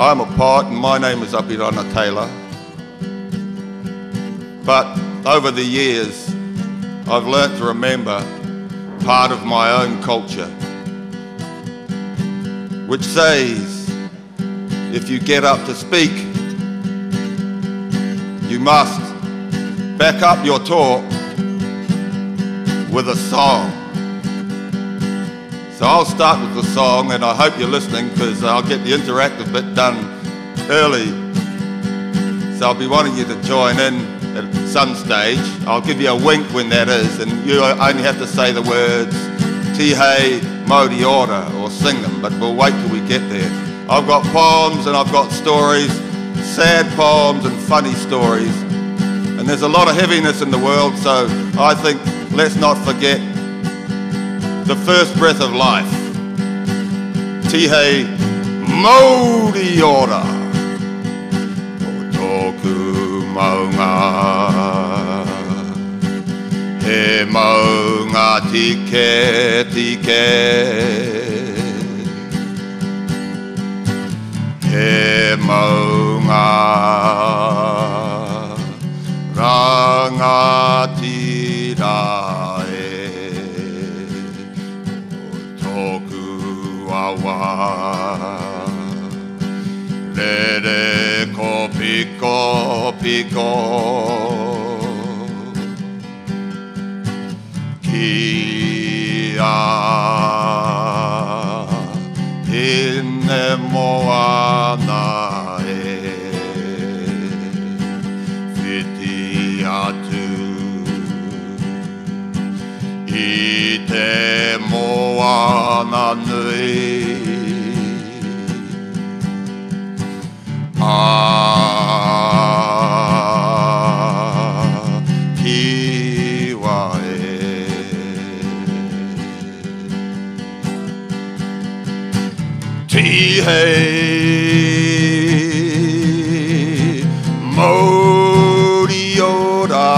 I'm a poet and my name is Apirana Taylor. But over the years, I've learnt to remember part of my own culture, which says, if you get up to speak, you must back up your talk with a song. So I'll start with the song, and I hope you're listening because I'll get the interactive bit done early. So I'll be wanting you to join in at some stage. I'll give you a wink when that is, and you only have to say the words Tihei Mauri Ora or sing them, but we'll wait till we get there. I've got poems and I've got stories, sad poems and funny stories, and there's a lot of heaviness in the world, so I think let's not forget the first breath of life. Tihei Mauri Ora o tōku maunga, he maunga tike tike, he maunga rangati rae, tōku awa, rere ko piko piko, kia ine moana e, whiti atu i te moana nui, kiwa e. Tihei Mauri Ora,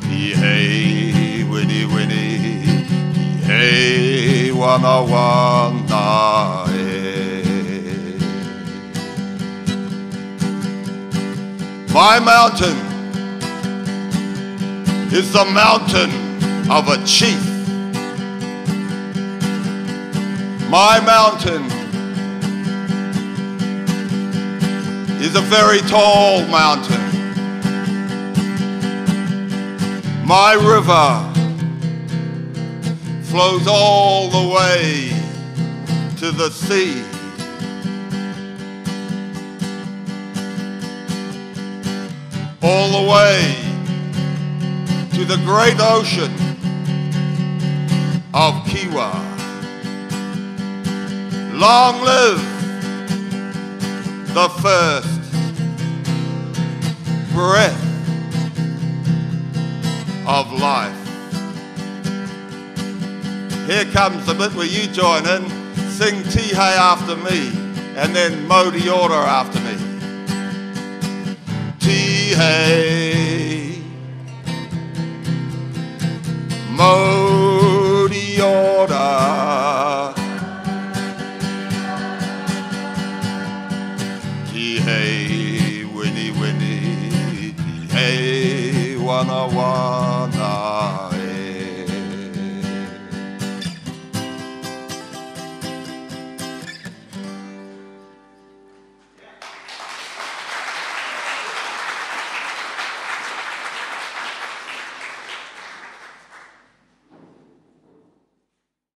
Tihei wini wini, Tihei wana wana e. My mountain is the mountain of a chief. My mountain is a very tall mountain. My river flows all the way to the sea. All the way to the great ocean of Kiwa. Long live the first breath of life. Here comes the bit where you join in. Sing Tihei after me, and then Mauri Ora after me. Tihei Mauri